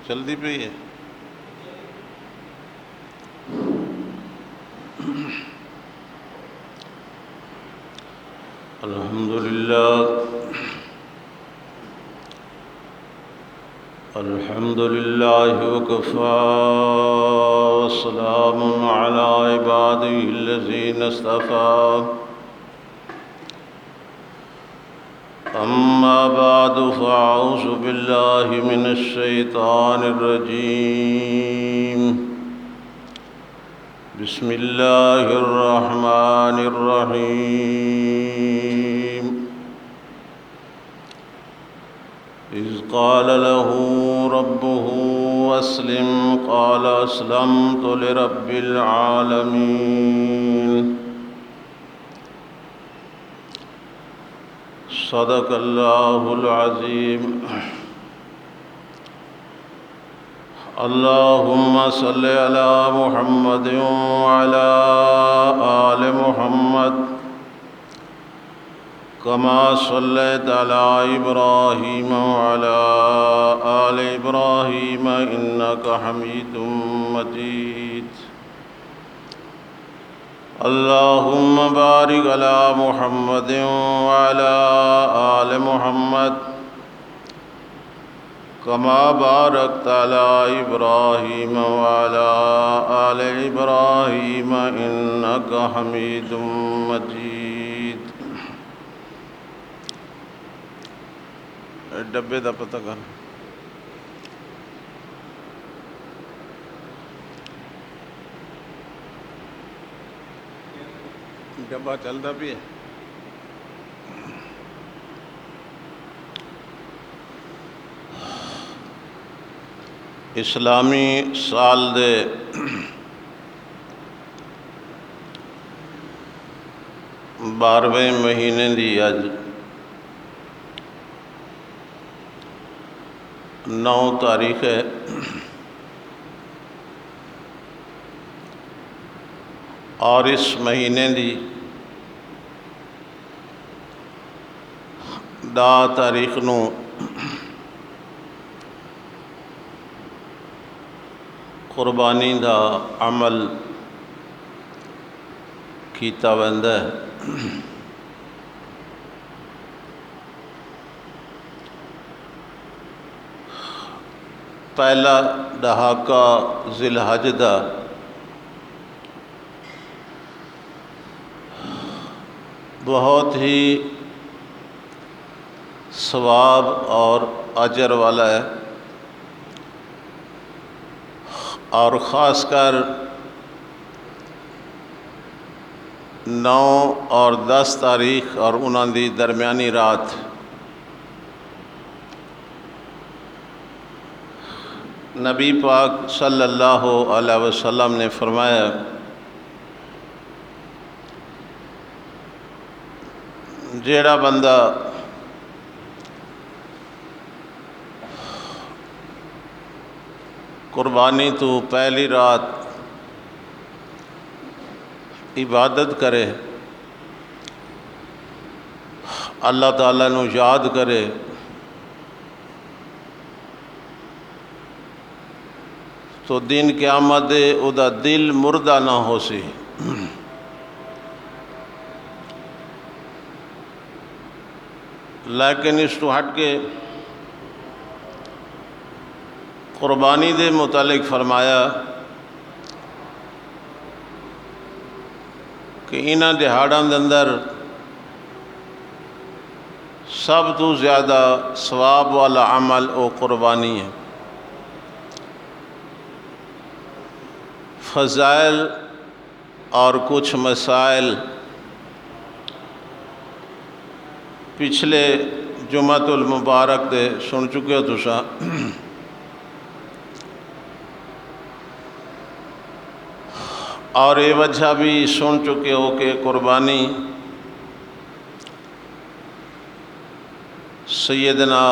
چلتی پئی ہے. الحمد لله وكفى وسلام على عباده الذين اصطفى. أما بعد فأعوذ بالله من الشيطان الرجيم. بسم الله الرحمن الرحيم. إذ قال له ربه أسلم قال أسلمت لرب العالمين. صدق الله العظيم. اللهم صل على محمد وعلى آل محمد كما صليت على إبراهيم وعلى آل إبراهيم إنك حميد مجيد. اللهم بارك على محمد وعلى آل محمد كما باركت على إبراهيم وعلى آل إبراهيم إنك حميد مجيد. ڈبے دا پتہ کر. ڈبا چلتا بھی ہے. اسلامی سال دے 12ویں مہینے دی اج 9 تاریخ ہے. اور اس مہینے دی 10 تاریخ نو قربانی دا عمل کیتا ویندا ہے. پہلا دہاکہ ذی الحج دا بہت ہی ثواب اور اجر والا ہے، اور خاص کر 9 اور 10 تاریخ اور انہاں دی درمیانی رات نبی پاک صلی اللہ علیہ وسلم نے فرمایا جیڑا بندہ قربانی تو پہلی رات عبادت کرے، اللہ تعالیٰ نو یاد کرے، تو دن قیامت دے او دا دل مردہ نہ ہو سی. لیکن اس تو ہٹ کے قربانی دے متعلق فرمایا کہ انہاں دہاڑاں دے اندر سب تو زیادہ ثواب والا عمل او قربانی ہے. فضائل اور کچھ مسائل پچھلے جمعۃ المبارک دے سن چکے ہو تساں. اور یہ وجہ بھی سن چکے ہو کہ قربانی سیدنا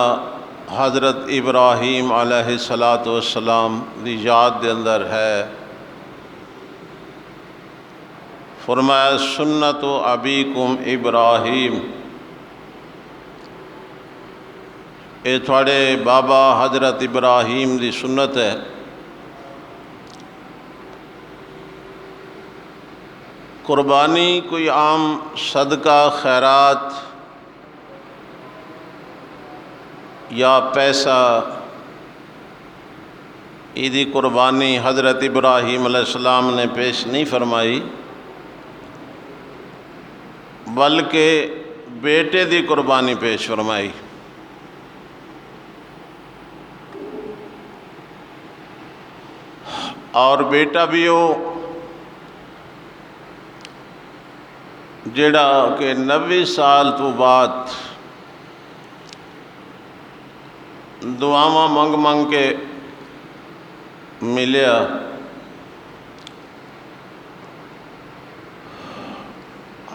حضرت ابراہیم علیہ السلام دی یاد دے اندر ہے۔ فرمایا سنت ابیکم ابراہیم، اے تھوڑے بابا حضرت ابراہیم دی سنت ہے۔ قربانی کوئی عام صدقہ خیرات یا پیسہ، ایدی قربانی حضرت ابراہیم علیہ السلام نے پیش نہیں فرمائی، بلکہ بیٹے دی قربانی پیش فرمائی۔ اور بیٹا بھی ہو جڑا کہ 90 سال تو بعد دعاواں منگ منگ کے ملیا۔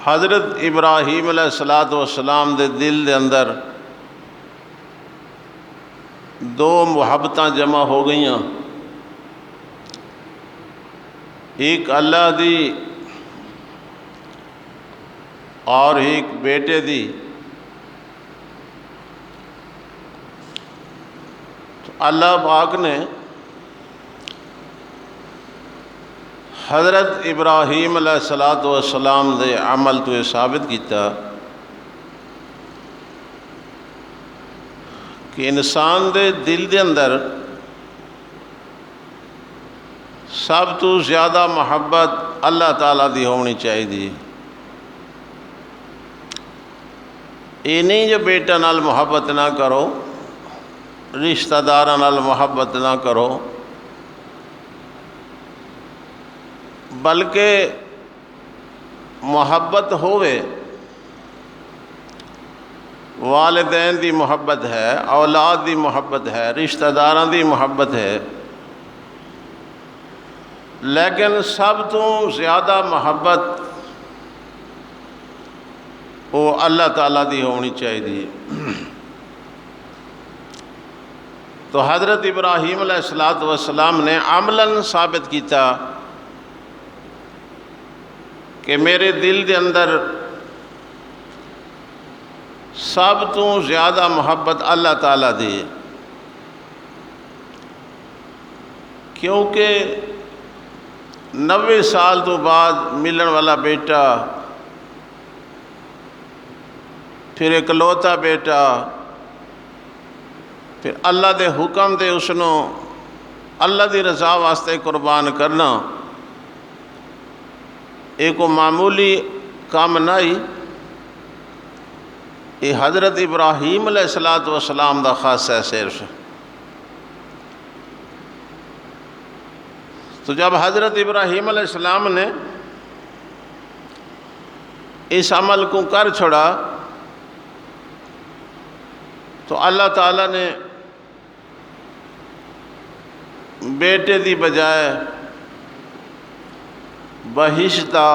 حضرت ابراہیم علیہ السلام دے دل دے اندر دو محبتاں جمع ہو گئیاں، ایک اللہ دی اور ایک بیٹے دی۔ اللہ پاک نے حضرت ابراہیم علیہ السلام دے عمل تو یہ ثابت کیتا کہ انسان دے دل دے اندر سب تو زیادہ محبت اللہ تعالیٰ دی ہونی چاہیے۔ یہ نہیں جو بیٹا نال محبت نہ کرو، رشتہ داراں نال محبت نہ کرو، بلکہ محبت ہوئے، والدین دی محبت ہے، اولاد دی محبت ہے، رشتہ داراں دی محبت ہے، لیکن سب تو زیادہ محبت وہ اللہ تعالیٰ دی ہونی چاہیے۔ تو حضرت ابراہیم علیہ السلام نے عملاً ثابت کیتا کہ میرے دل دے اندر سب تو زیادہ محبت اللہ تعالیٰ دی، کیونکہ 90 سال تو بعد ملن والا بیٹا، پھر اکلوتا بیٹا، پھر اللہ دے حکم دے اسنوں اللہ دی رضا واسطے قربان کرنا، ایک معمولی کام نہیں، یہ حضرت ابراہیم علیہ السلام دا خاص ہے صرف۔ تو جب حضرت ابراہیم علیہ السلام نے اس عمل کو کر چھوڑا تو اللہ تعالیٰ نے بیٹے دی بجائے بہشتہ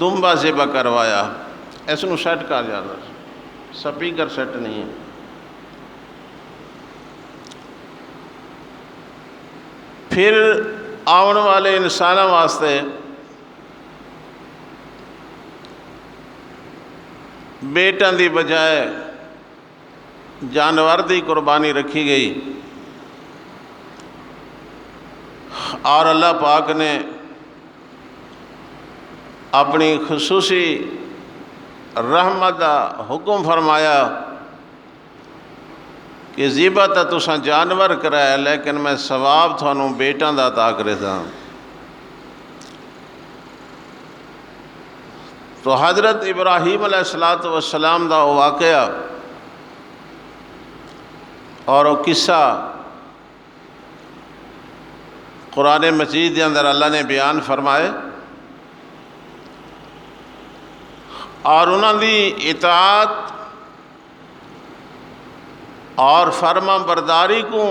دمبا ذبح کروایا۔ اس نو سیٹ کر جانا، سپیکر سیٹ نہیں ہے۔ پھر آن والے انسانوں واسطے بیٹاں دی بجائے جانور دی قربانی رکھی گئی، اور اللہ پاک نے اپنی خصوصی رحمت دا حکم فرمایا کہ ذبح تا تساں جانور کرایا، لیکن میں ثواب تھانوں بیٹاں دا عطا کرے تھا۔ تو حضرت ابراہیم علیہ السلام دا واقعہ اور وہ قصہ قرآن مجید کے اندر اللہ نے بیان فرمائے، اور انہوں دی اطاعت اور فرما برداری کو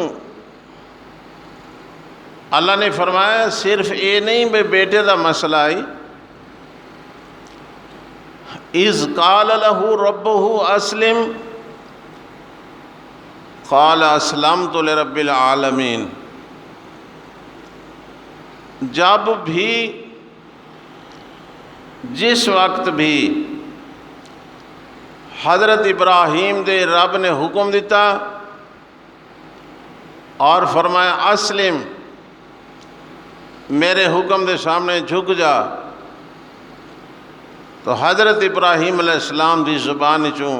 اللہ نے فرمایا صرف یہ نہیں بے بیٹے دا مسئلہ آئی، اذ قال له ربه اسلم قال اسلمت لرب العالمین، جب بھی جس وقت بھی حضرت ابراہیم دے رب نے حکم دیتا اور فرمایا اسلم، میرے حکم دے سامنے جھک جا، تو حضرت ابراہیم علیہ السلام دی زبان چوں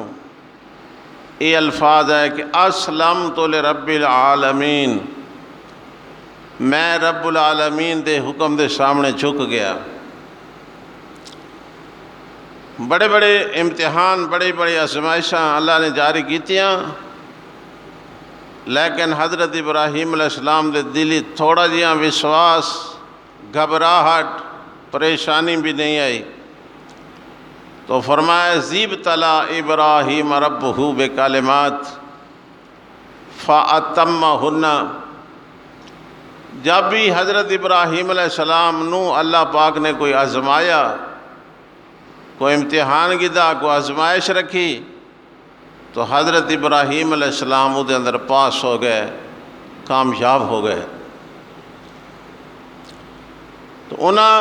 یہ الفاظ ہے کہ اسلمت لرب العالمین، میں رب العالمین دے حکم دے سامنے جھک گیا۔ بڑے بڑے امتحان، بڑی بڑی آزمائشاں اللہ نے جاری کیتیاں، لیکن حضرت ابراہیم علیہ السلام دے دلی تھوڑا جہاں وشواس، گھبراہٹ، پریشانی بھی نہیں آئی، تو فرمایا ذِبْ تَلَا ابراہیم ربہ بکلمات فَأَتَمَّهُنَّ، جب بھی حضرت ابراہیم علیہ السلام نو اللہ پاک نے کوئی آزمایا، کوئی امتحان گدا، کوئی آزمائش رکھی، تو حضرت ابراہیم علیہ السلام دے اندر پاس ہو گئے، کامیاب ہو گئے۔ تو انہاں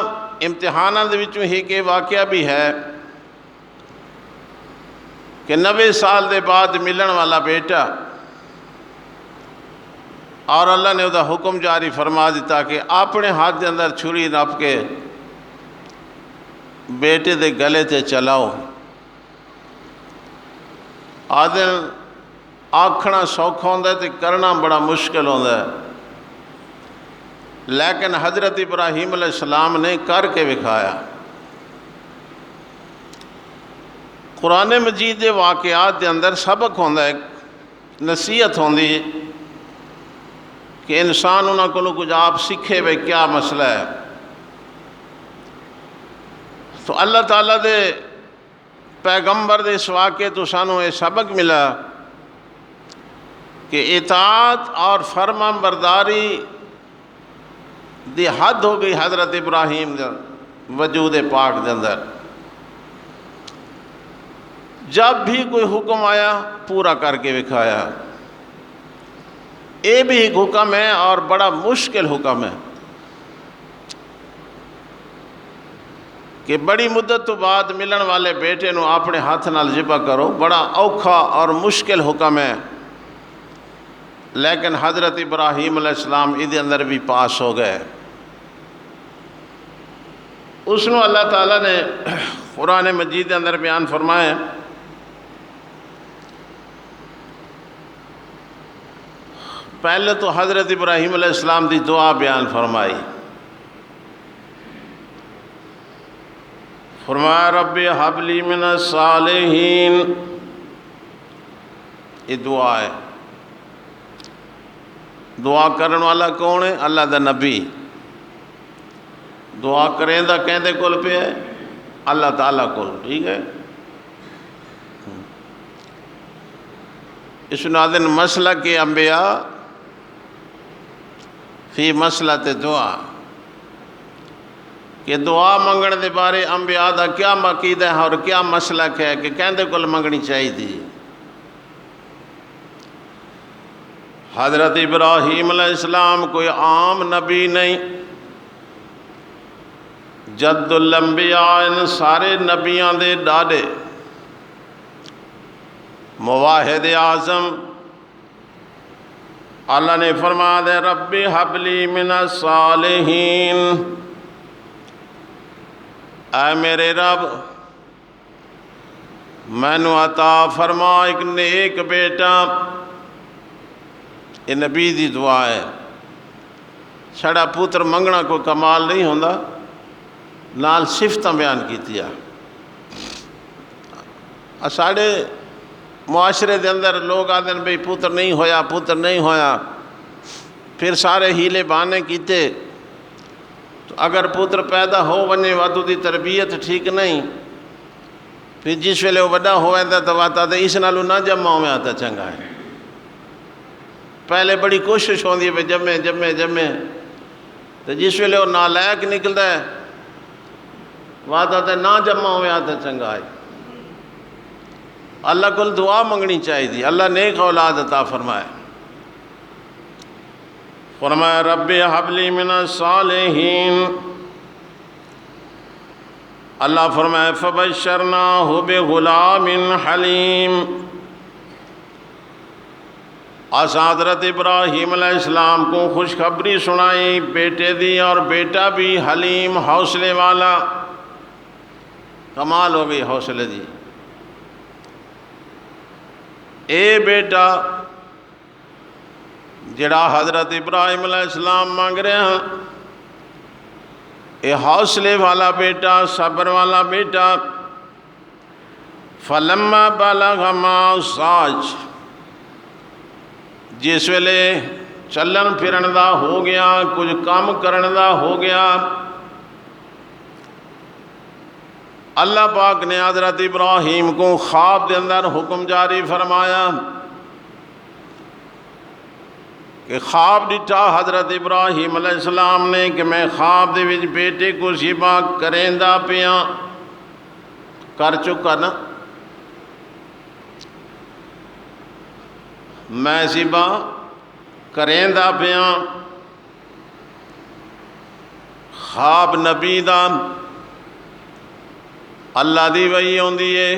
امتحانات دے وچوں ہی کہ واقعہ بھی ہے کہ 90 سال دے بعد ملن والا بیٹا، اور اللہ نے وہ حکم جاری فرما دیتا کہ اپنے ہاتھ دے اندر چھری نپ کے بیٹے دے گلے تے چلاؤ۔ آدن آکھنا سوکھا ہوندا ہے تے کرنا بڑا مشکل ہوندا ہے، لیکن حضرت ابراہیم علیہ السلام نے کر کے دکھایا۔ قرآن مجید دے واقعات دے اندر سبق ہوندا ہے، نصیحت ہوندی ہے کہ انسان انہاں کو کچھ آپ سیکھے وے کیا مسئلہ ہے۔ تو اللہ تعالیٰ دے پیغمبر دے اس واقعے تو سانوں یہ سبق ملا کہ اطاعت اور فرمان برداری دی حد ہو گئی حضرت ابراہیم دے وجود پاک دے اندر۔ جب بھی کوئی حکم آیا پورا کر کے دکھایا۔ یہ بھی ایک حکم ہے اور بڑا مشکل حکم ہے کہ بڑی مدت تو بعد ملن والے بیٹے نو اپنے ہاتھ نال ذبح کرو، بڑا اوکھا اور مشکل حکم ہے، لیکن حضرت ابراہیم علیہ السلام ادھے اندر بھی پاس ہو گئے۔ اس نو اللہ تعالیٰ نے قرآن مجید کے اندر بیان فرمایا، پہلے تو حضرت ابراہیم علیہ السلام دی دعا بیان فرمائی، فرمایا رب ہب لی من الصالحین، یہ دعا ہے۔ دعا کرن والا کون ہے؟ اللہ دا نبی۔ دعا کریں دا کہندے کول پہ ہے اللہ تعالیٰ کول، ٹھیک ہے۔ اس نادن مسئلہ کے انبیاء فی مسئلہ دعا، کہ دعا منگن دے بارے انبیاء دا کیا عقیدہ ہے اور کیا مسلک ہے کہ کہندے کول منگنی چاہیے تھی۔ حضرت ابراہیم علیہ السلام کوئی عام نبی نہیں، جد الانبیاء، ان سارے نبیاں دے ڈاڈے، مواحد اعظم۔ اللہ نے فرما دے رب ہب لی من الصالحین، اے میرے رب مینو عطا فرما ایک نیک بیٹا۔ یہ نبی دی دعا ہے، سڑا پوتر منگنا کوئی کمال نہیں ہوندا، نال صفتاں بیان کیتیا۔ ساڑے معاشرے دے اندر لوگ آدھے بھئی پوتر نہیں ہویا، پوتر نہیں ہویا، پھر سارے ہیلے بہانے کیتے۔ تو اگر پوتر پیدا ہو ونے واتو دی تربیت ٹھیک نہیں، پھر جس ویلے وہ بڑا ہوئے تو واتا دے اس نالو نہ جمع ہوئے آتا چنگا ہے۔ پہلے بڑی کوشش ہوندی ہے جمے جمے جمے، تو جس ویلے وہ نالائق نکلتا ہے وعدہ تے نہ جمع ہویا تو چنگا ہے. اللہ کو دعا منگنی چاہیے تھی، اللہ نیک اولاد عطا فرمائے. فرمایا رب ہب لی من الصالحین. اللہ فرمائے فبشرناہ بغلام حلیم. حضرت ابراہیم علیہ السلام کو خوشخبری سنائی بیٹے دی، اور بیٹا بھی حلیم حوصلے والا. کمال ہو گئی حوصلے دی. اے بیٹا جڑا حضرت ابراہیم علیہ السلام مانگ رہے ہیں، اے حوصلے والا بیٹا، صبر والا بیٹا. فلما بلغ معه السعي، جس ویلے چلن پھرن دا ہو گیا، کچھ کام کرن دا ہو گیا، اللہ پاک نے حضرت ابراہیم کو خواب دے اندر حکم جاری فرمایا کہ خواب ڈٹھا حضرت ابراہیم علیہ السلام نے کہ میں خواب دے وچ بیٹے کو ذبح کریندا پیاں. کر چکا نا، میں ذبح کریندا پیاں. خواب نبی دا اللہ دی وحی ہوندی ہے.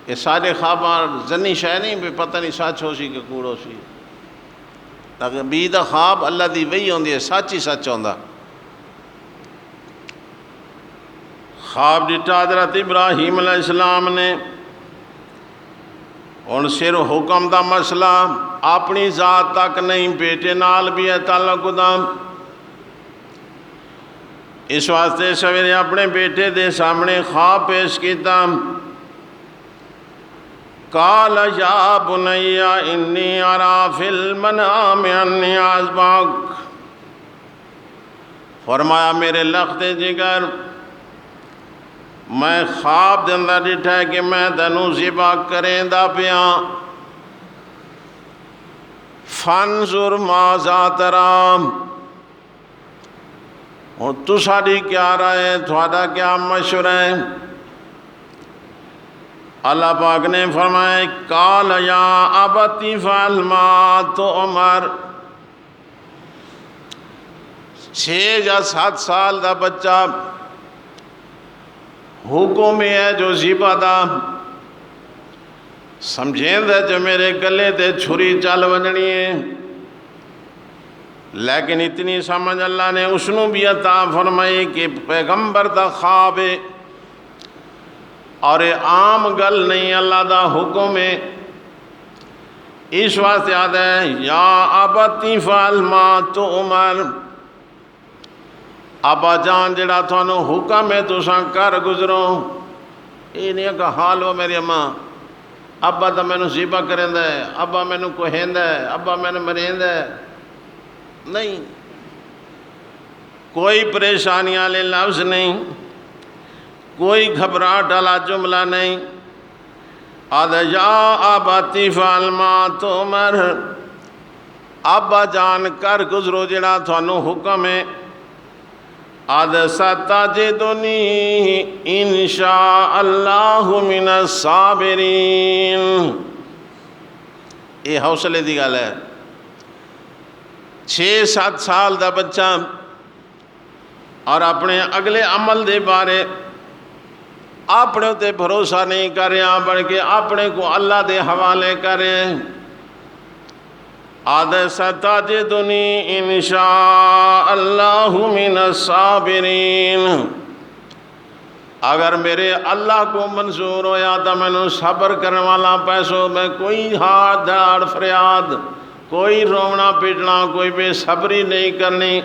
یہ سارے خواب زنی شے نہیں بھی پتہ نہیں سچ ہو سی کہ کوڑ ہو سی. نبی دا خواب اللہ دی وحی ہوندی ہے، سچ ہی سچ ہوندا. خواب ڈٹھا حضرت ابراہیم علیہ السلام نے. ہن صرف حکم دا مسئلہ اپنی ذات تک نہیں، بیٹے نال بھی ہے تعلق دا. اس واسطے سویرے اپنے بیٹے دے سامنے خواب پیش کیتا. قال یا بنی انی اری فی المنام انی اذبحک. فرمایا میرے لخت جگر، میں خواب دے اندر ڈٹھا ہے کہ میں تینوں ذبح کریندا پیاں. فانظر ماذا تری، اور تو ساڑی کیا رائے ہے، تھوڑا کیا مشورہ ہے. اللہ پاک نے فرمائے قال یا ابت افعل ما تؤمر. 6 یا 7 سال دا بچہ حکم ہے جو ذبح دا سمجھیں دے جو میرے گلے تے چھری چل ونجنی ہے. لیکن اتنی سمجھ اللہ نے اسنو بھی عطا فرمائی کہ پیغمبر دا خواب ہے اور عام گل نہیں، اللہ دا حکم ہے. اس واسطے آتا ہے یا ابت افعل ما تؤمر. ابا جان جڑا تھانوں حکم ہے تساں کر گزرو. یہ نہیں کہ حال ہو میری اماں ابا تو مینوں ذبح کریندا ہے، ابا مینوں کوہیندا ہے، ابا مینوں مریندا ہے. نہیں، کوئی پریشانی والے لفظ نہیں، کوئی گھبراہٹ والا جملہ نہیں. آدھا یا ابت افعل ما تؤمر، ابا جان کر گزرو جڑا تھانوں حکم ہے. آدھا ستجدنی انشاء اللہ من الصابرین. یہ حوصلے دی گل ہے. 6-7 سال دا بچہ اور اپنے اگلے عمل دے بارے اپنے تے بھروسہ نہیں کر رہا بلکہ اپنے کو اللہ دے حوالے کرے. آدھے ستجدنی انشاء اللہ من الصابرین. اگر میرے اللہ کو منظور ہویا تو میں نے صبر کرنے والا پیسوں میں کوئی ہاتھ دھاڑ فریاد، کوئی رونا پیٹنا، کوئی بے صبری نہیں کرنی.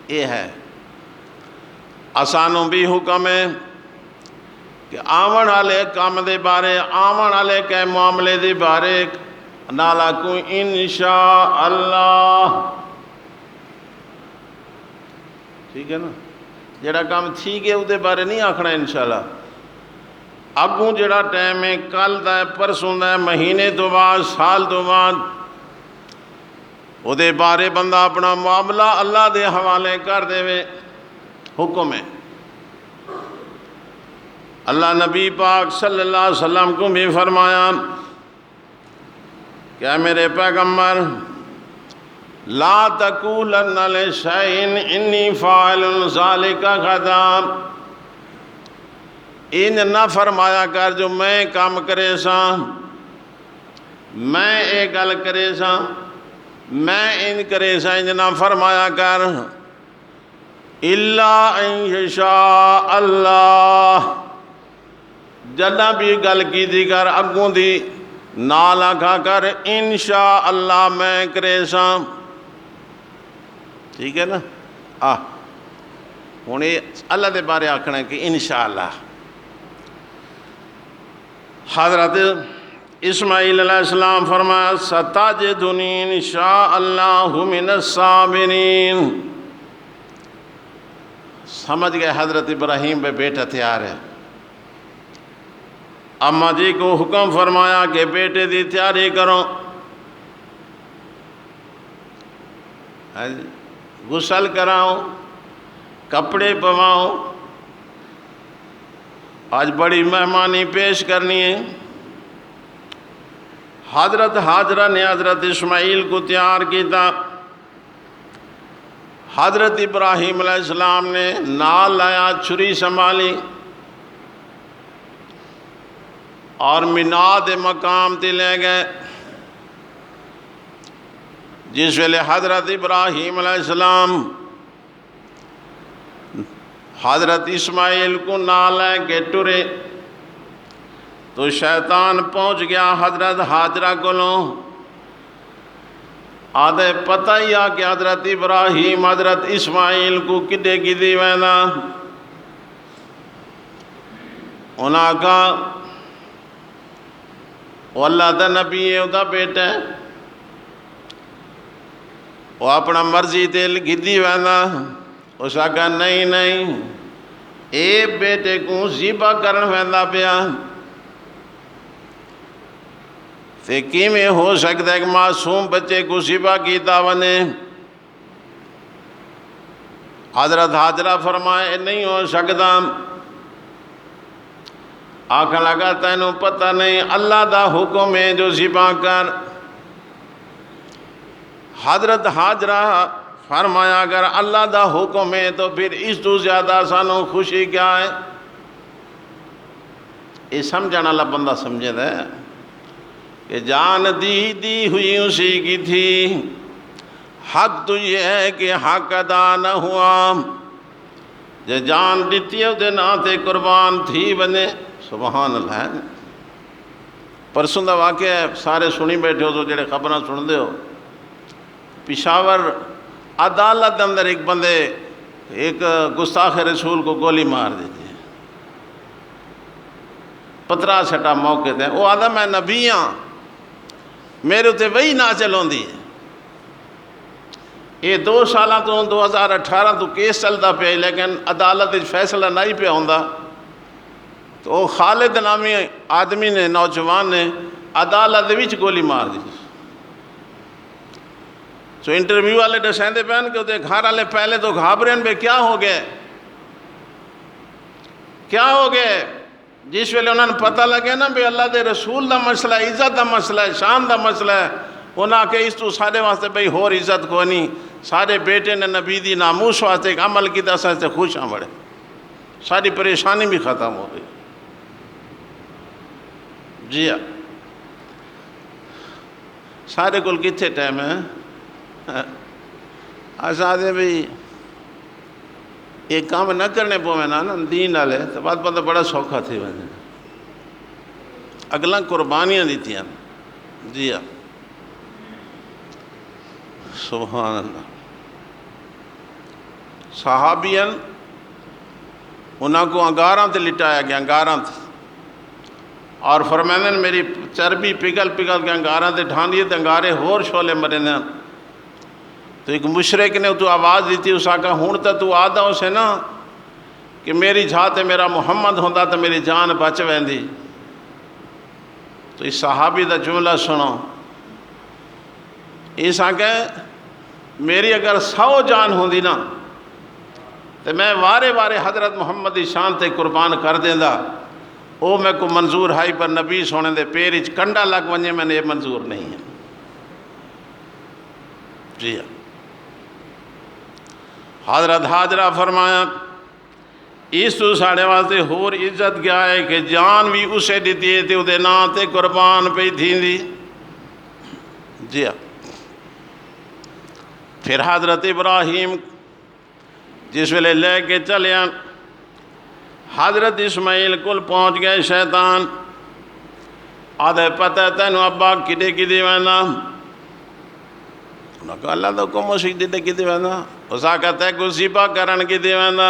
یہ ہے آسانوں بھی حکم ہے کہ آمن والے کام دے بارے، آمن والے کے معاملے دے بارے نالا کو انشاء اللہ. ٹھیک ہے نا، جڑا کام ٹھیک ہے وہ دے بارے نہیں آکھنا انشاءاللہ. اگوں جڑا ٹائم ہے کل دا ہے، پرسوں دا ہے، مہینے تو بعد، سال تو بعد، وہ دے بارے بندہ اپنا معاملہ اللہ دے حوالے کر دے وے، حکم ہے۔ اللہ نبی پاک صلی اللہ علیہ وسلم کو بھی فرمایا کہ اے میرے پیغمبر لا تقولن لشیء انی فاعل ذلک غدا، ان نہ فرمایا کر جو میں کام کرے سا، میں ایک گل کرے سا، میں ان کرے سا، ان نہ فرمایا کر الا ان یشاء اللہ، جدہ بھی گل کی دی کر اگوں دی نال آکھا کر انشاء اللہ میں کرے سا، ٹھیک ہے نا؟ ہوں یہ اللہ دے بارے آکھنا ہے کہ انشاءاللہ۔ حضرت اسماعیل علیہ السلام فرمایا ستجدنی انشاء اللہ من الصابرین، سمجھ گئے حضرت ابراہیم پہ بیٹا تیار ہے۔ اماں جی کو حکم فرمایا کہ بیٹے دی تیاری کرو، غسل کراؤ، کپڑے پواؤ، آج بڑی مہمانی پیش کرنی ہے۔ حضرت ہاجرہ نے حضرت اسماعیل کو تیار کیتا، حضرت ابراہیم علیہ السلام نے نال لایا، چھری سنبھالی اور میناد مقام تے لے گئے۔ جس ویلے حضرت ابراہیم علیہ السلام حضرت اسماعیل کو نال لے کے ٹرے تو شیطان پہنچ گیا حضرت ہاجرہ کولوں، آدھے پتہ ہی آ کہ حضرت ابراہیم حضرت اسماعیل کو کڈے گدی وینا، انہاں کہا وہ اللہ دا نبی ہے، وہ بیٹا ہے، وہ اپنا مرضی تے گدی وینا۔ اس آگا نہیں نہیں، اے بیٹے کو ذبح کرن ویندا پیا، تے کیویں ہو سکتا ہے کہ معصوم بچے کو ذبح کیتا ونے؟ حضرت ہاجرہ فرمائے نہیں ہو سکتا۔ آکھن لگا تینوں پتہ نہیں اللہ دا حکم ہے جو ذبح کر۔ حضرت ہاجرہ فرمایا اگر اللہ دا حکم ہے تو پھر اس تو زیادہ سانوں خوشی کیا ہے؟ یہ سمجھانا اللہ بندہ سمجھے دے کہ جان دی ہوئی اسی کی تھی، حق تو یہ ہے کہ حق ادا نہ ہوا، جے جان دیتی ہے دے ناتے قربان تھی بنے۔ سبحان اللہ ہے۔ پرسوں دا واقعہ ہے، سارے سنی بیٹھے ہو تو جڑے خبریں سن دے ہو، پشاور عدالت اندر ایک بندے ایک گستاخ رسول کو گولی مار دیتی ہے، پترا سٹا موقع دے، وہ آدھا میں نبی ہاں، میرے تے وہی نہ چلون دی ہے۔ یہ 2 سالہ تو 2018 تو کیس چلتا پیا، لیکن عدالت فیصلہ نہیں پیا ہوندا، تو وہ خالد نامی آدمی نے، نوجوان نے عدالت وچ گولی مار دی۔ تو انٹرویو والے دسیندے پہن کہ وہ گھر والے پہلے تو گھابرین بے کیا ہو گئے، کیا ہو گئے؟ جس ویلے انہوں نے پتہ لگے نا بھی اللہ دے رسول دا مسئلہ، عزت دا مسئلہ ہے، شان دا مسئلہ ہے، انہاں کہ اس تو سارے واسطے بھئی ہور عزت کو نہیں، سارے بیٹے نے نبی دی ناموس واسطے ایک عمل کی دس سے خوش ہاں بڑے، ساری پریشانی بھی ختم ہو گئی۔ جی ہاں، سارے کل کتنے ٹائم ہے؟ آسادے بھی ایک کام نہ کرنے پویں نا دین والے تو بات پتہ بڑا سوکھا تھی وجہ اگلا قربانیاں دیتی ہیں۔ جی ہاں، سبحان اللہ۔ صحابین انہاں کو انگاراں تے لٹایا گیا، انگاراں تے، اور فرمائیں میری چربی پگھل پگھل کے انگاراں تے ڈھانڈیے تے انگارے ہور شولے مرے نے۔ تو ایک مشرک نے تو آواز دی تھی، اس آکھا ہون تو آدھا اسے نا کہ میری جھاتے میرا محمد ہوندا تو میری جان بچ ویندی۔ تو اس صحابی دا جملہ سنو، اس آکھا میری اگر 100 جان ہوندی نا تو میں وارے وارے حضرت محمد دی شان تے قربان کر دیندا. او میں کو منظور ہائی پر نبی سونے دے پیرچ کنڈا لگ ونجے میں نے منظور نہیں ہے. جی حضرت حاجرہ فرمایا اس تو ساڑھے واسطے ہور عزت کیا ہے کہ جان بھی اسے دیتی ہے تے ادھے نا تے قربان پہ تھی دی. جی پھر حضرت ابراہیم جس ویلے لے کے چلیاں حضرت اسماعیل کل پہنچ گئے. شیطان آدھے پتہ تینو ابا کدے کدے وینا. انہوں نے کہا اللہ تو کم اسی کدے وینا. اسا کہتا ہے کو ذبح کرن کدے وینا.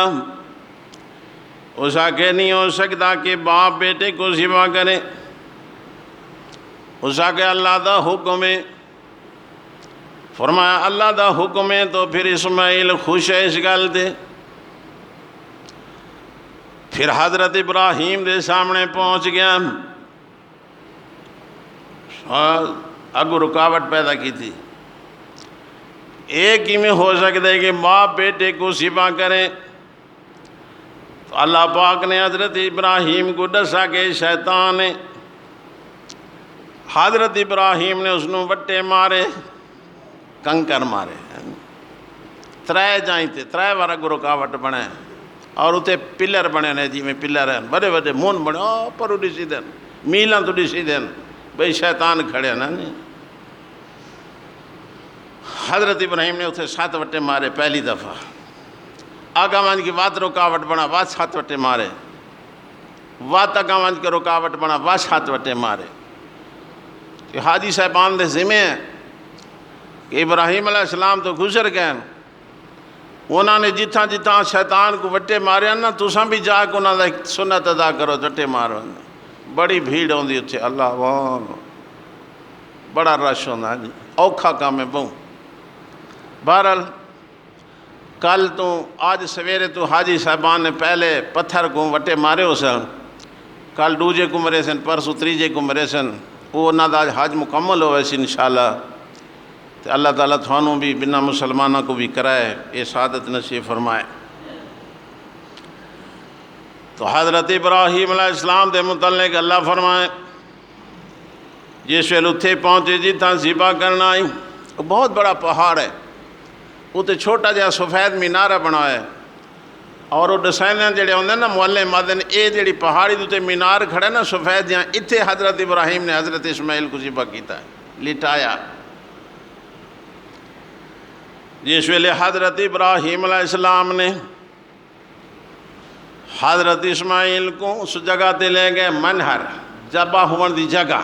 اسا کہ نہیں ہو سکتا کہ باپ بیٹے کو ذبح کرے. اسا کہ اللہ دا حکم ہے. فرمایا اللہ دا حکم ہے تو پھر اسماعیل خوش ہے اس گل دے. پھر حضرت ابراہیم دے سامنے پہنچ گیا. اگو رکاوٹ پیدا کی تھی. ایک ہی میں ہو سکتا ہے کہ باپ بیٹے کو ذبح کرے. تو اللہ پاک نے حضرت ابراہیم کو دسا کہ شیطان نے. حضرت ابراہیم نے اس نو وٹے مارے کنکر مارے. ترائے جائیں تھے ترائے بار اگو رکاوٹ بنے اور اتنے پلر بنے نے جی میں پلر ہیں بڑے بڑے مون بنے پر اڈی سی دین میلاں تو ڈی سی دین بھئی شیطان کھڑے نا. نہیں حضرت ابراہیم نے اتنے 7 وٹے مارے پہلی دفعہ. آگا مان کی بات رکاوٹ بنا بات 7 وٹے مارے. وات آگا مان کے رکاوٹ بنا بات 7 وٹے مارے. کہ حاجی صاحبان دے ذمہ ہیں کہ ابراہیم علیہ السلام تو گزر گئے. انہوں نے جتھاں جتھاں شیطان کو وٹے مارے نا تساں بھی جا کے انہوں نے سنت ادا کرو وٹے مارو. بڑی بھیڑ ہوندی اتھے اللہ وان بڑا رش ہوندا جی اوکھا کام ہے بہوں. بہرحال کل تو آج سویرے تو حاجی صاحبان نے پہلے پتھر کو وٹے مارے ہو سن. کل دوجے کو مرے سن پرسوں تریجے کو مرے سن. وہ انہاں دا حج مکمل ہوئے سی انشاءاللہ. تو اللہ تعالیٰ تھانوں بھی بنا مسلمانوں کو بھی کرائے یہ سعادت نصیب فرمائے. تو حضرت ابراہیم علیہ السلام دے متعلق اللہ فرمائے جس ویل اتھے پہنچے جتھاں ذبح کرنا آئی. وہ بہت بڑا پہاڑ ہے. اتنے چھوٹا جہا سفید مینارہ بنا ہے اور وہ ڈسائنر جڑے ہوندے نا معلم مادن اے جڑی پہاڑی تے مینار کھڑے نا سفید جہاں اتھے حضرت ابراہیم نے حضرت اسماعیل کو ذبح کیتا ہے لٹایا. جس ویلے حضرت ابراہیم علیہ السلام نے حضرت اسماعیل کو اس جگہ تے لے گئے منہر ذبح ہون دی جگہ.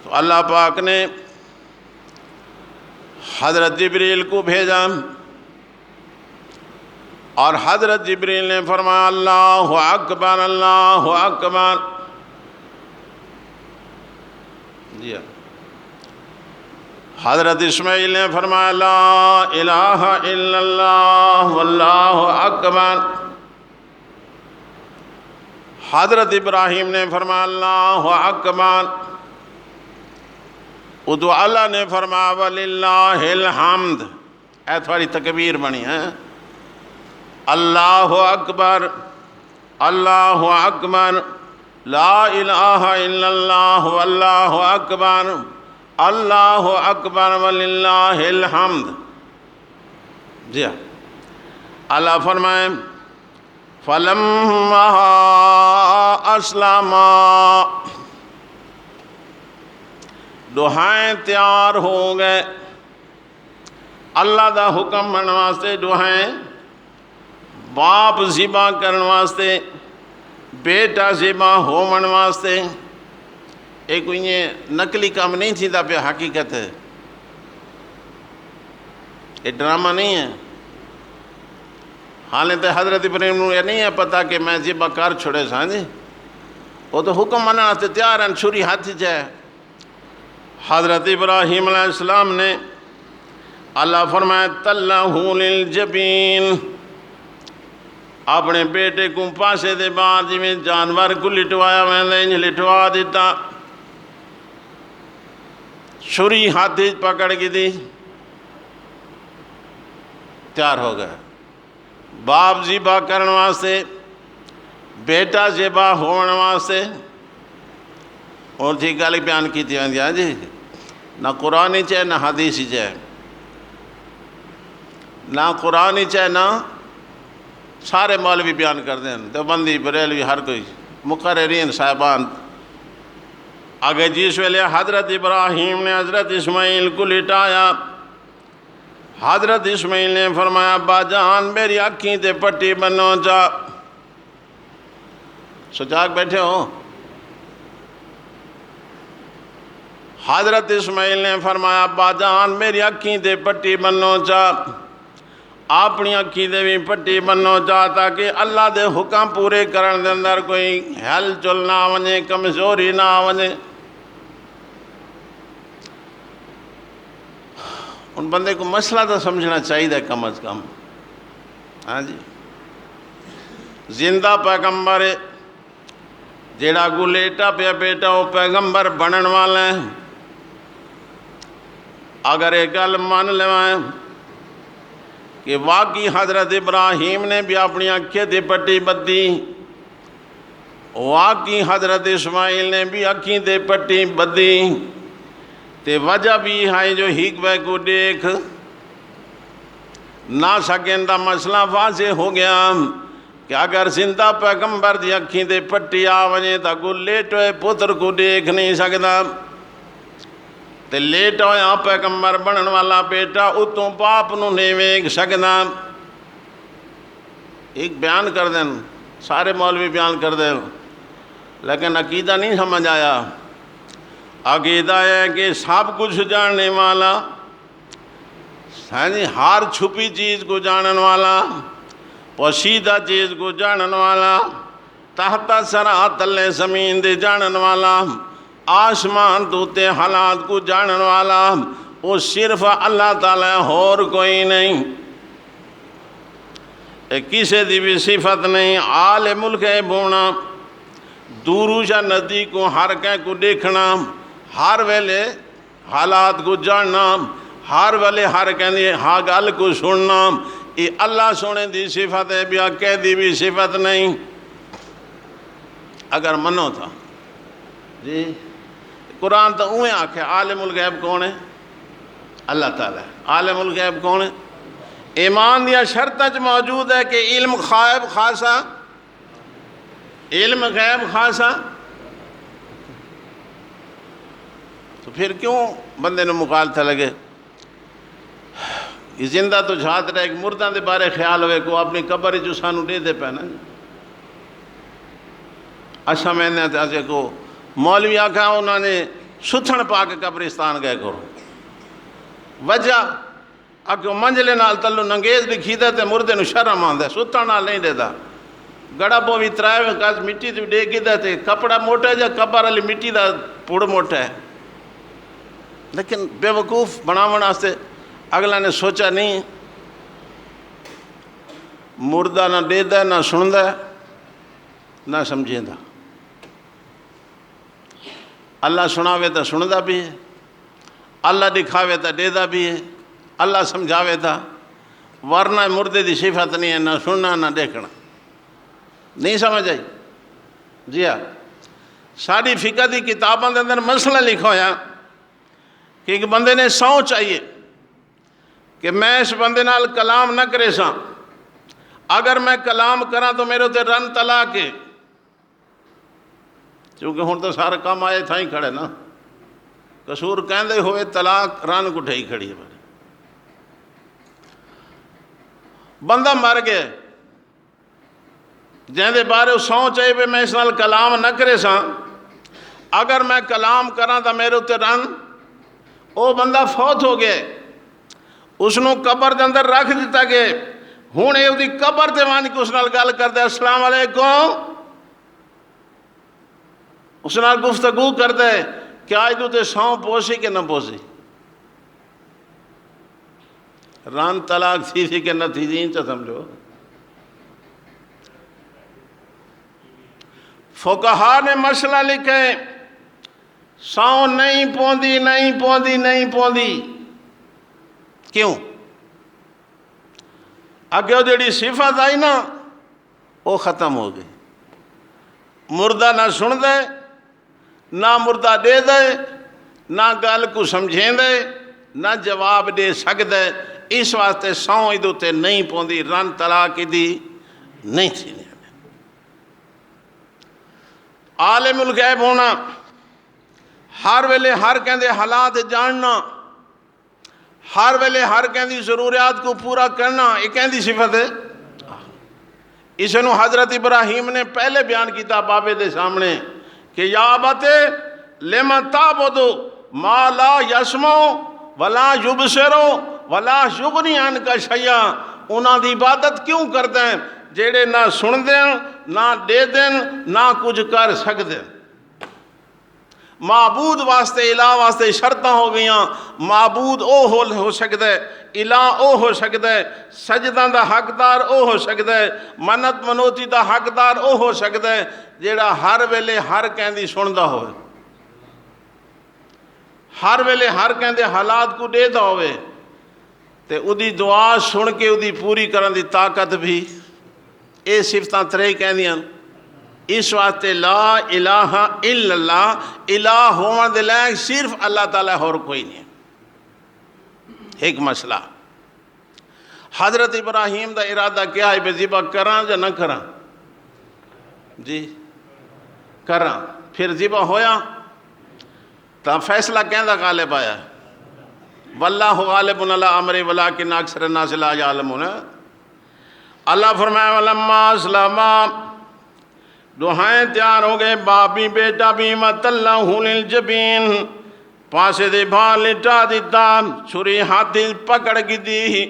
تو اللہ پاک نے حضرت جبریل کو بھیجا اور حضرت جبریل نے فرمایا اللہ اکبر اللہ اکبر. جی حضرت اسماعیل نے فرمایا لا الہ الا اللہ واللہ اکبر. حضرت ابراہیم نے فرمایا اللہ اکبر. ادو اللہ نے فرمایا وللہ الحمد. اے تھوڑی تکبیر بنی ہے اللہ اکبر اللہ اکبر لا الہ الا اللہ واللہ اکبر اللہ اکبر وللہ الحمد. جی اللہ فرمائے فلما اسلما دعائیں تیار ہو گئے. اللہ دا حکم من واسطے دعائیں باپ ذبح کرن واسطے بیٹا ذبح ہو من واسطے. ایک یہ نقلی کام نہیں تھی پہ حقیقت ہے. یہ ڈرامہ نہیں ہے. حالیں تو حضرت ابراہیم یہ نہیں ہے پتہ کہ میں ذبح کر چھوڑے ساں جی. وہ تو حکم منع سے تیار ہیں چھری ہاتھ جائے. حضرت ابراہیم علیہ السلام نے اللہ فرمایا تَلَّهُ لِلْجَبِينِ اپنے بیٹے کو پاسے دے بعد جی میں جانور کو لٹوایا میں نے لٹوا دیتا. چھری ہاتھی پکڑ کی دی، تیار ہو گئے۔ باپ ذبح کرنے واسطے، بیٹا ذبح ہونے واسطے، اور تھی گل بیان کی تھی ہاں جی، نہ قرآن چاہے نہ حدیث چاہے، نہ قرآن چاہے نہ سارے مولوی بیان کر دیں، دیوبندی بریلوی ہر کوئی مقررین صاحبان آگے جس ویلے حضرت ابراہیم نے حضرت اسماعیل کو لٹایا، حضرت اسماعیل نے فرمایا ابا جان میری اکھیں تے پٹی بنو جا، سجاگ بیٹھے ہو؟ حضرت اسماعیل نے فرمایا ابا جان میری اکھیں تے پٹی بنو جا، اپنی اکھی دے بھی پٹی بنو چاہ تاکہ اللہ دے حکم پورے کرن دے اندر کوئی ہل چل نہ آونے، کمزوری نہ آونے۔ ان بندے کو مسئلہ تو سمجھنا چاہیے کم از کم، ہاں جی۔ زندہ پیغمبر ہے جیڑا کو لیٹا پیا بیٹا وہ پیغمبر بنن والا ہے۔ اگر ایک گل مان لوائیں کہ واقعی حضرت ابراہیم نے بھی اپنی اکھیں تے پٹی بدی، واقعی حضرت اسماعیل نے بھی اکھیں تے پٹی بدی، تے وجہ بھی ہے جو ہیک بے کو دیکھ نہ سکیں دا مسئلہ واضح ہو گیا کہ اگر زندہ پیغمبر دی اکھیں تے پٹی آونے تا کو لیٹ ہوئے پتر کو دیکھ نہیں سکتا، تے لیٹ ہویا پیغمبر بنن والا بیٹا اتوں باپ نو نہیں ویکھ سکدا۔ ایک بیان کر دیں، سارے مولوی بیان کر دیں، لیکن عقیدہ نہیں سمجھ آیا۔ عقیدہ ہے کہ سب کچھ جاننے والا، ہر چھپی چیز کو جانن والا، پوشیدہ چیز کو جانن والا، تحت سرا تلے زمین دے جانن والا، آسمان دوتے حالات کو جانن والا، وہ صرف اللہ تعالیٰ اور کوئی نہیں، کسی دی بھی صفت نہیں۔ عالم الغیب ہونا، دورو یا نزدیک کو ہر کہیں کو دیکھنا، ہر ویلے حالات کو جاننا، ہر ویلے ہر کہیں ہاں گل کو سننا، یہ اللہ سونے دی صفت ہے، بیا کہہ دی بھی صفت نہیں۔ اگر منو تھا جی قرآن تو اوہیں آکھے عالم الغیب کون ہے؟ اللہ تعالیٰ ہے۔ عالم الغیب کون ہے؟ ایمان دیا شرطہ موجود ہے کہ علم غائب خاصا، علم غیب خاصا، تو پھر کیوں بندے نے مخالطہ لگے؟ یہ زندہ تو جھات رہے، ایک مردہ دے بارے خیال ہوئے کو اپنی قبر جو سانو دے دے پہنا۔ اچھا میں نے آجے کو مولوی آکھا انہوں نے ستھن پا کے قبرستان گئے کرو، وجہ اکھو منجلے نال تلو ننگیز لکھی دے تے مردے نو شرم آن دے، ستھن نال نہیں دے دا، گڑا پو بھی ترائے میں کاز مٹی تے دے کی دے تے کپڑا موٹا ہے جا قبر علی مٹی دا پوڑ موٹا ہے۔ لیکن بے وقوف بناونا سے اگلا نے سوچا نہیں، مردہ نہ دے دا نہ سن دا نہ سمجھیں دا، اللہ سناوے تا سندا بھی ہے، اللہ دکھاوے تا دے دا بھی ہے، اللہ سمجھاوے تا، ورنہ مردے دی صفت نہیں ہے، نہ سننا نہ دیکھنا۔ نہیں سمجھ آئی؟ جی ہاں، ساری فقہ دی کتابوں کے اندر مسئلہ لکھا ہویا کہ ایک بندے نے سو چاہیے کہ میں اس بندے نال کلام نہ کرے ساں، اگر میں کلام کراں تو میرے تے رن طلاق ہے، کیونکہ ہوں تو سارا کام آئے تھا ہی کھڑے نا، قصور کہندے ہوئے طلاق رن کو ٹھائی کھڑی ہے۔ بندہ مر گئے جہاں دے بارے سو چاہیے پہ میں اس نال کلام نہ کرے ساں، اگر میں کلام کراں تو میرے تے رن، او بندہ فوت ہو گئے، اس نو قبر دے اندر رکھ دیتا گئے، ہوں اے دی قبر تے وان کے اس نال گل کردے السلام علیکم، اس نال گفتگو کردے کیا ادھو تے سو پوسی کہ نہ پوسی، ران طلاق تھی کہ نہ تھی جین چا سمجھو۔ فقہا نے مسئلہ لکھے سو نہیں پوندی نہیں پوندی نہیں پوندی کیوں؟ اگے جڑی صفت آئی نا وہ ختم ہو گئی. مردہ نہ سن دے نہ مردہ دے دے نہ گل کو سمجھیں دے نہ جواب دے سکدے. اس واسطے سو ادو تے نہیں پوندی رن طلاق دی نہیں تھی. عالم الغیب ہونا، ہر ویلے ہر کہندے حالات جاننا، ہر ویلے ہر کہندی ضروریات کو پورا کرنا، یہ کہندی صفت ہے. اس نو حضرت ابراہیم نے پہلے بیان کیتا بابے دے سامنے کہ یا ابت لما تعبد ما لا یسمع ولا یبصر ولا یغنی عنک شیئا. انہاں دی عبادت کیوں کردے ہیں جیڑے نہ سن دیں نہ دے دیں نہ کچھ کر سکتے. معبود واسطے الہ واسطے شرطاں ہو گئیاں. معبود او ہو سکتا ہے، الہ او ہو سکتا ہے، سجدہ دا حقدار او ہو سکتا ہے، منت منوتی دا حقدار او ہو سکتا ہے جیڑا ہر ویلے ہر کہندی سندا ہوئے، ہر ویلے ہر کہندے حالات کو دے دا ہوئے تے ادی دعا سن کے ادی پوری کرن دی طاقت بھی. اے صفتاں ترے کہندیاں. اس واسطے لا الہ الا اللہ، الہ ہون دے لائق صرف اللہ تعالیٰ اور کوئی نہیں. ایک مسئلہ حضرت ابراہیم دا ارادہ کیا ہے بے ذبح کراں یا نہ کراں؟ جی کراں. پھر ذبح ہویا تا فیصلہ کہندہ غالب آیا واللہ غالب علی امرہ ولکن اکثر الناس لا یعلمون. اللہ فرمایا ولما اسلما، دہائیں تیار ہو گئے باپی بیٹا بھی وَتَلَّهُ لِلْجَبِينِ، پاسے دے بھا لٹا دیتا، چھری ہاتھی پکڑ کی دی،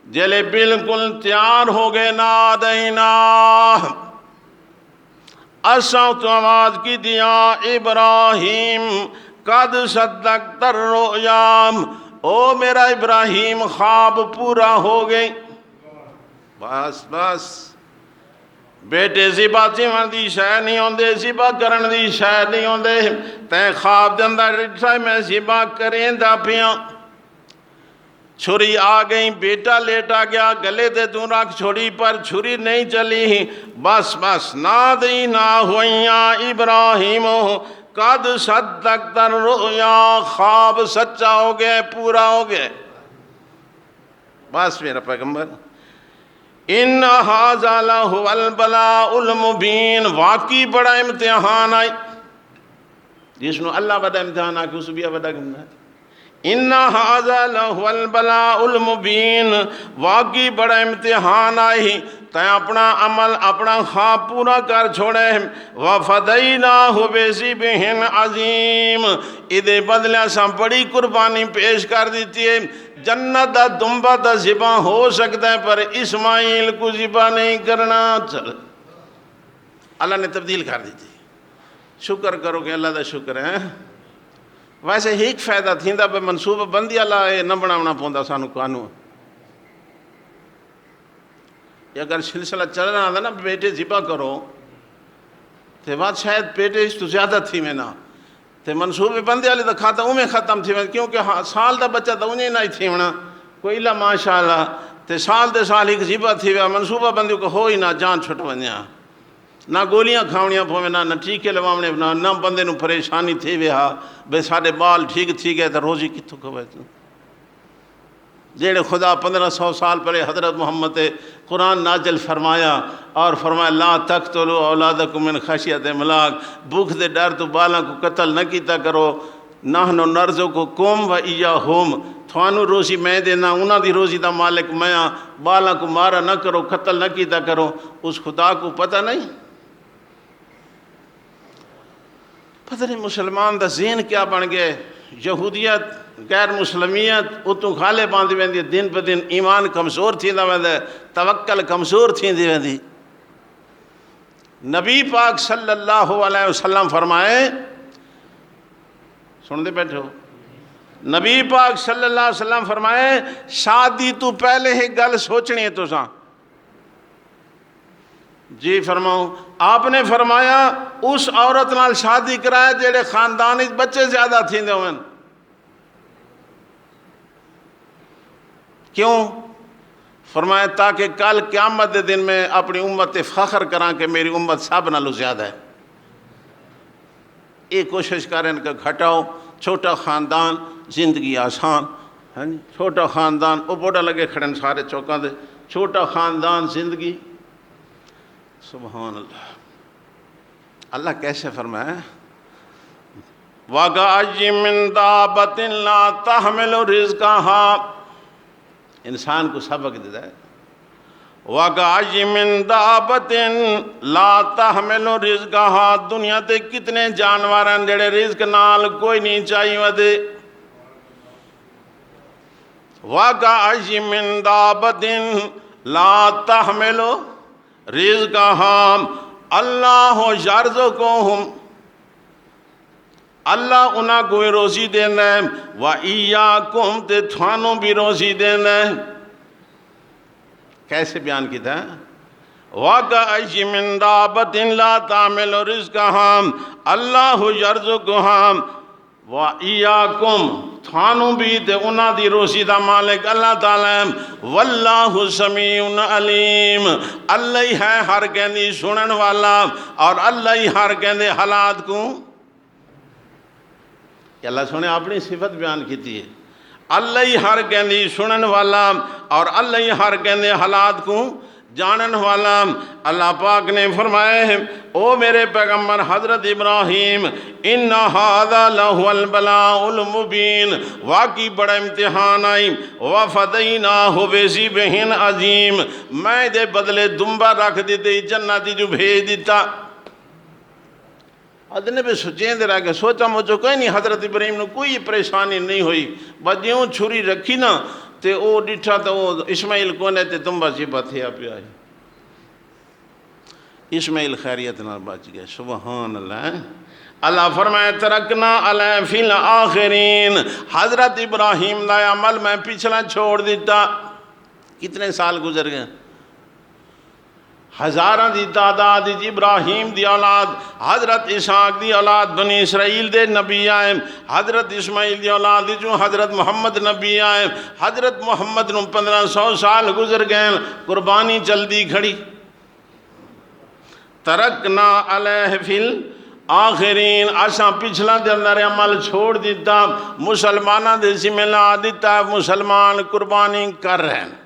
جلے بالکل تیار ہو گئے نادینا، اساں تو آواز کی دیا ابراہیم قد صدقت الرؤیا، او میرا ابراہیم خواب پورا ہو گئی. بس بس بیٹے ذبح تھیون دی شے نہیں ہوندے، ذبح کرن دی شے نہیں ہوندے. تے خواب دے اندر ڈٹھا میں ذبح کریندا پیاں، چھری آ گئی، بیٹا لیٹا گیا، گلے تے تو رکھ چھری پر چھری نہیں چلی. بس بس نادینا ہوئیاں ابراہیم قد صدقت الرؤیا، خواب سچا ہو گئے، پورا ہو گئے. بس میرا پیغمبر ان ھذا لہو البلاء المبین، واقعی بڑا امتحان آئی جس نو اللہ بڑا امتحان آئی اس بھی بڑا گمنا ہے. ان ھذا لہو البلاء المبین، واقعی بڑا امتحان آئی تے اپنا عمل اپنا خواب پورا کر چھوڑے. وَفَدَيْنَاهُ بِذِبْحٍ عَظِيمٍ، ادھے بدلے ساں بڑی قربانی پیش کر دیتی ہے. جنت دا دمبا دا ذبح ہو سکتا ہے پر اسماعیل کو ذبح نہیں کرنا. چل اللہ نے تبدیل کر دی تھی. شکر کرو کہ اللہ دا شکر ہے. ویسے ایک فائدہ تھیندا پہ منصوبہ بندی اللہ نہ بناونا پوندا سانو قانون. اگر سلسلہ چل رہا تھا نا بیٹے ذبح کرو تے بات شاید بیٹے اس تو زیادہ تھی میں نا تے منصوبے بندے والی تو کھاتا میں ختم تھی میں، کیونکہ سال دا بچہ تو انہیں نہیں تھی ہونا کوئی اللہ ماشاءاللہ تے سال دے سال ایک ذبح تھی ویا منصوبہ بندیوں کو ہو ہی نہ جان چھٹ ونیا، نہ گولیاں کھاونیاں پویں نہ ٹیکے لواونے نہ بندے نو پریشانی تھی ویا بے سارے بال ٹھیک تھی گئے تو روزی کتوں کھوے. جیڑے خدا 1500 سال پہلے حضرت محمد قرآن نازل فرمایا اور فرمایا لا تقتلوا اولادکم من خشیۃ املاق، بھوک دے ڈر تو بالاں کو قتل نہ کیتا کرو. نحن نرزقکم و ایاہم، تھانو روزی میں دینا انہاں دی روزی دا مالک میں ہاں، بالاں کو مارا نہ کرو قتل نہ کیتا کرو. اس خدا کو پتہ نہیں، پتہ نہیں مسلمان دا ذہن کیا بن گئے. یہودیت غیر مسلمیت اتوں کھالے باندھی ویندی، دن پہ دن ایمان کمزور تھیندا ویندا، توکل کمزور تھیندی ویندی. نبی پاک صلی اللہ علیہ وسلم فرمائے، سن دے بیٹھو، نبی پاک صلی اللہ علیہ وسلم فرمائے شادی تو پہلے ہی گل سوچنی ہے تساں، جی فرماؤں. آپ نے فرمایا اس عورت نال شادی کرائے جڑے خاندان بچے زیادہ تھیندے ہوئن. کیوں؟ فرمایا تاکہ کل قیامت دے دن میں اپنی امت فخر کراں کہ میری امت سب نالوں زیادہ ہے. یہ کوشش کریں کہ گھٹاؤ. چھوٹا خاندان زندگی آسان. ہاں جی چھوٹا خاندان وہ بوڑھا لگے کھڑے سارے چوکاں دے. چھوٹا خاندان زندگی. سبحان اللہ. اللہ کیسے فرمایا وَكَأَيٍّ مِّن دَابَّةٍ لَا تَحْمِلُ رِزْقَهَا. انسان کو سبق دیتا ہے. وَكَأَيٍّ مِّن دَابَّةٍ لَا تَحْمِلُ رِزْقَهَا. دنیا تے کتنے جانور ہیں جڑے رزق نال کوئی نہیں چاہیے ودے. وَكَأَيٍّ مِّن دَابَّةٍ لَا تَحْمِلُ رِزْقَهَا. اللہ یرزقہم. اللہ انہاں کو روزی دینا ہے. وَإِيَّاكُمْ تے تھانوں بھی روزی دینا ہے. کیسے بیان کیتا ہے وَكَأَيٍّ مِّن دَابَّةٍ لَا تَحْمِلُ رِزْقَهَا. اللہ یرزقہم وَإِيَّاكُمْ. تھانوں بھی تے انہاں دی روزی دا مالک اللہ تعالیٰ. واللہ سمیع علیم. اللہ ہی ہے ہر کہندی سنن والا اور اللہ ہی ہر کہندے حالات کو. کہ اللہ سنے اپنی صفت بیان کیتی ہے. اللہ ہی ہر کہندی سنن والا اور اللہ ہی ہر کہندے حالات کو جانن والا. اللہ پاک نے فرمایا ہے او میرے پیغمبر حضرت ابراہیم ان ھذا لہو البلاء المبین. واقعی بڑا امتحان آئی. وفدیناہ بذبح عظیم. میں دے بدلے دمبا رکھ دیتے جنتی جو بھیج دیتا. ادنے پہ سوچیں دے رہا کہ سوچا مجھو کوئی نہیں. حضرت ابراہیم نے کوئی پریشانی نہیں ہوئی. بس جیوں چھری رکھی نا تے او ڈٹھا تو وہ اسماعیل کونے تے دمبا چپا تھیا پیا ہے. اسماعیل خیریت نہ بچ گئے. سبحان اللہ. اللہ فرمائے ترکنا علیہ فی الآخرین. حضرت ابراہیم دا عمل میں پچھلا چھوڑ دیتا. کتنے سال گزر گئے؟ ہزاراں دی تعداد دی ابراہیم دی اولاد. حضرت اسحاق دی اولاد بنی اسرائیل دے نبی آئے. حضرت اسماعیل دی اولاد دی جو حضرت محمد نبی آئے. حضرت محمد نو 1500 سال گزر گئے. قربانی جلدی کھڑی. ترکنا علیہ فی الآخرین. آساں پچھلا دے اندر عمل چھوڑ دیتا. مسلمانہ دے ذمہ لا دیتا. مسلمان قربانی کر رہے ہیں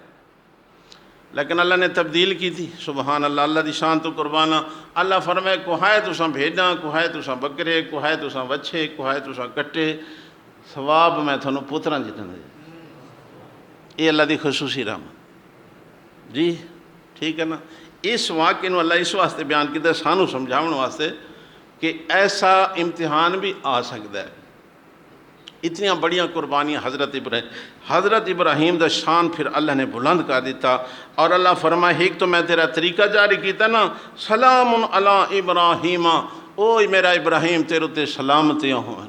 لیکن اللہ نے تبدیل کی تھی. سبحان اللہ. اللہ دی شان تو قربانہ. اللہ فرمائے کوہائے تساں بھیڈاں کوہائے تساں بکرے کوہائے تساں وچھے کوہائے تساں کٹے ثواب میں تھانوں پتراں جتنا دے. یہ اللہ دی خصوصی رحمت. جی ٹھیک ہے نا. اس واقعے نو اللہ اس واسطے بیان کیتا ہے سانو سمجھاؤن واسطے کہ ایسا امتحان بھی آ سکتا ہے. اتنی بڑیاں قربانیاں حضرت ابراہیم دا شان پھر اللہ نے بلند کر دیتا. اور اللہ فرمائے ایک تو میں تیرا طریقہ جاری کیتا نا سلام علی ابراہیم. او میرا ابراہیم تیرے تے سلامتیاں ہوں.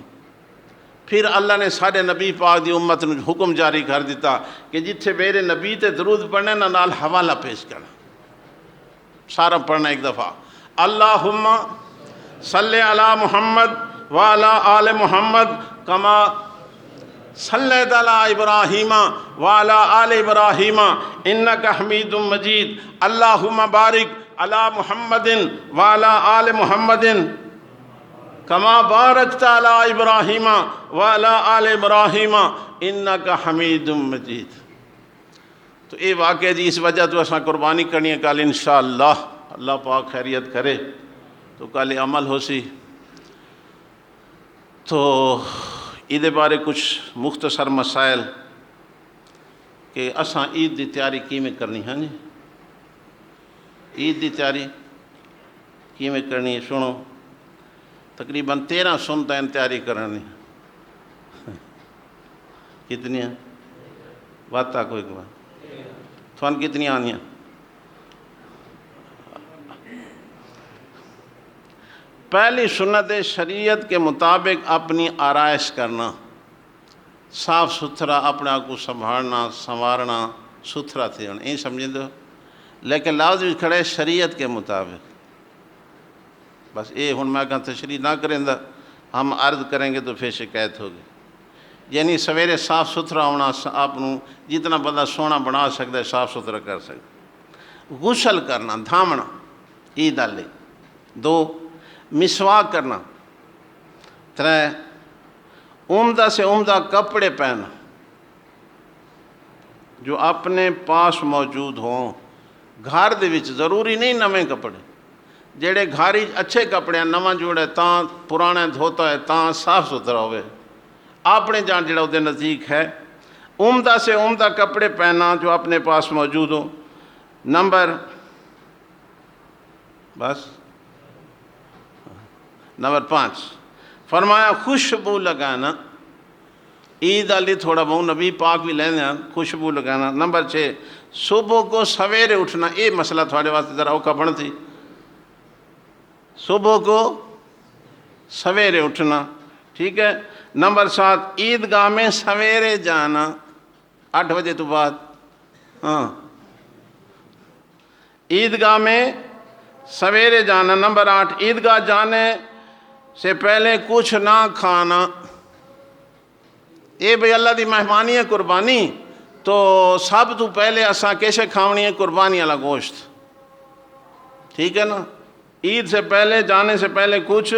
پھر اللہ نے سارے نبی پاک دی امت نے حکم جاری کر دیتا کہ جتھے میرے نبی تے درود پڑھنے نا نال حوالہ پیش کرنا. سارا پڑھنا ایک دفعہ. اللہم صلی علی محمد وعلی آل محمد کما صلیت علی ابراہیم وعلی آل ابراہیم انک حمید مجید. اللہم بارک علی محمد وعلی آل محمد کما بارکت علی ابراہیم وعلی آل ابراہیم انک حمید مجید. تو یہ واقعہ جی اس وجہ تو اساں قربانی کرنی ہے. کل انشاءاللہ اللہ پاک خیریت کرے تو کل عمل ہو سی. تو عید بارے کچھ مختصر مسائل کہ اساں عید دی تیاری کیویں کرنی ہے. جی عید دی تیاری کیویں کرنی ہے سنو. تقریباً 13 سنتیں تیاری کرنی. کتنی ہیں بات کوئی بات تھوان کتنی آنی ہیں؟ پہلی سنت شریعت کے مطابق اپنی آرائش کرنا. صاف ستھرا اپنے آپ کو سنبھالنا سنوارنا ستھرا تھے. یہ سمجھیں دو لیکن لفظ بھی کھڑے شریعت کے مطابق. بس یہ ہوں میں کہاں تشریح نہ کریں دا ہم عرض کریں گے تو پھر شکایت ہوگی. یعنی سویرے صاف ستھرا ہونا، آپ جتنا بندہ سونا بنا سکتا ہے صاف ستھرا کر سکتا. غسل کرنا، دھامنا عید والے. 2 مسواک کرنا. 3 عمدہ سے عمدہ کپڑے پہننا جو اپنے پاس موجود ہوں. گھر دے وچ ضروری نہیں نویں کپڑے، جڑے گھر اچھے کپڑے ہیں نواں جوڑے تاں پرانے دھوتا ہے تاں صاف ستھرا ہوئے اپنے جان جڑا وہ نزدیک ہے. عمدہ سے عمدہ کپڑے پہننا جو اپنے پاس موجود ہو. نمبر 5 فرمایا خوشبو لگانا. عید علی تھوڑا بہت نبی پاک بھی لینا خوشبو لگانا. نمبر 6 صبح کو سویرے اٹھنا. یہ مسئلہ تھوڑے واسطے ذرا اوکھا بن تھی. صبح کو سویرے اٹھنا، ٹھیک ہے. نمبر 7 عیدگاہ میں سویرے جانا 8 بجے تو بعد. ہاں عیدگاہ میں سویرے جانا. نمبر 8 عیدگاہ جانے سے پہلے کچھ نہ کھانا. اے بھئی اللہ دی مہمانی ہے قربانی تو سب تو پہلے اساں کیسے کھاونی ہے قربانی والا گوشت، ٹھیک ہے نا. عید سے پہلے جانے سے پہلے کچھ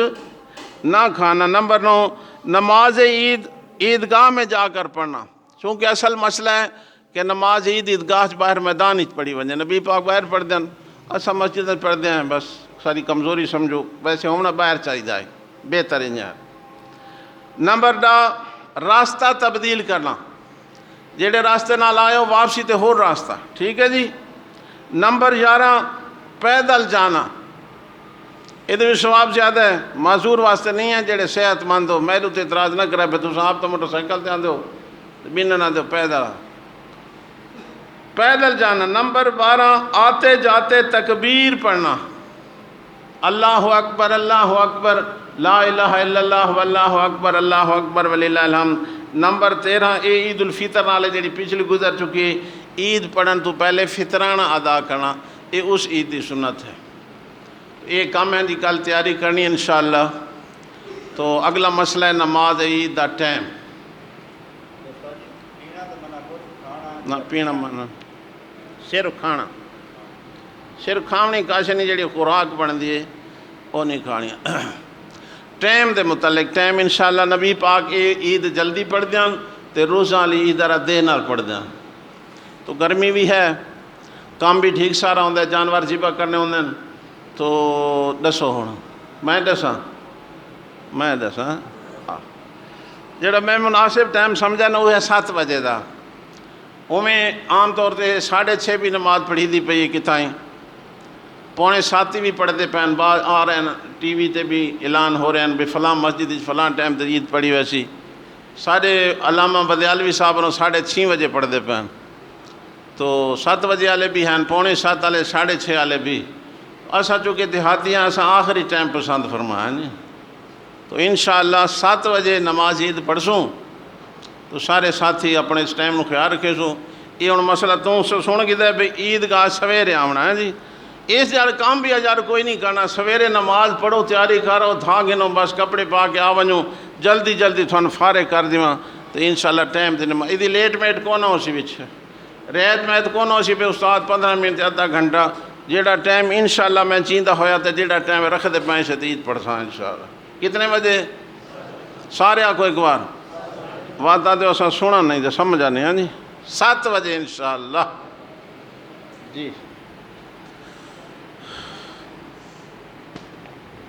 نہ کھانا. نمبر 9 نماز عید عیدگاہ میں جا کر پڑھنا. چونکہ اصل مسئلہ ہے کہ نماز عید عیدگاہ باہر میدان پڑھی ونجے. نبی پاک باہر پڑھ دیں، اساں مسجد پڑھ دیں، بس ساری کمزوری سمجھو. ویسے ہونا باہر چاہی جائے بہتر ہے. نمبر 10 راستہ تبدیل کرنا. جڑے راستے نال آئے ہو واپسی تے ہور راستہ، ٹھیک ہے جی. نمبر 11 پیدل جانا. یہ بھی ثواب زیادہ ہے، معذور واسطے نہیں ہے. جڑے صحت مند ہو میرے تے اعتراض نہ کرے پہ تم آپ تو موٹر سائیکل تے آندے ہو بین نہ دو پیدل جانا. نمبر 12 آتے جاتے تکبیر پڑھنا. اللہ اکبر اللہ اکبر لا الہ الا اللہ واللہ اکبر اللہ اکبر وللہ الحمد. نمبر 13 یہ عید الفطر والے جڑی پچھلی گزر چکی عید پڑھن تو پہلے فطرانہ ادا کرنا. یہ اس عید کی سنت ہے. یہ کام ہے دی کل تیاری کرنی انشاءاللہ. تو اگلا مسئلہ ہے نماز عید دا ٹائم. نہ پینا منع، صرف کھانا، صرف کھاونی کاش نہیں جڑی خوراک بن دی وہ نہیں کھانی. ٹائم دے متعلق ٹائم انشاءاللہ نبی پاک عید جلدی پڑھ دیاں تے روزہ علی عید ذرا دیر نال پڑھ دیاں. تو گرمی بھی ہے، کام بھی ٹھیک سارا ہوندہ ہے، جانور ذبح کرنے ہوندے ہیں. تو دسو ہوں میں دساں جڑا میں مناسب ٹائم سمجھا نا وہ ہے 7 بجے دا. اویں عام طور تے 6:30 بھی نماز پڑھی دی پئی کتائیں 6:45 بھی پڑھتے پہن. بعد آ رہے ہیں ٹی وی تے بھی اعلان ہو رہے ہیں بھی فلاں مسجد فلاں ٹائم تے عید پڑھی ویسی. سارے علامہ بدیالوی صاحب نے 6:30 بجے پڑھتے پہن. تو 7 بجے والے بھی ہیں، 6:45 والے، 6:30 والے بھی. اساں چونکہ دیہاتی ہیں اساں آخری ٹائم پسند فرمایا نہیں. تو انشاءاللہ 7 بجے نماز عید پڑھسوں. تو سارے ساتھی اپنے اس ٹائم خیال رکھے سو. یہ ہوں مسئلہ تو سن گیا بھئی عیدگاہ سویرے آنا ہے جی. اس یار کام بھی یار کوئی نہیں کرنا. سویرے نماز پڑھو، تیاری کرو، تھا گنو، بس کپڑے پا کے آ ونجو، جلدی جلدی تھوڑا فارغ کر دیواں. تو انشاءاللہ ٹائم تے نماز یہ لیٹ میٹ کون ہو سی بچ ریت میت کون ہو سی پہ استاد 15 منٹ آدھا گھنٹہ جیڑا ٹائم انشاءاللہ میں چیندہ ہویا تو جیڑا ٹائم رکھ دے پائیں سے عید پڑھساں انشاءاللہ. کتنے بجے سارے آکو ایک بار وعدہ دے اساں سنا نہیں دے سمجھا نہیں. ہاں جی 7 بجے انشاءاللہ جی.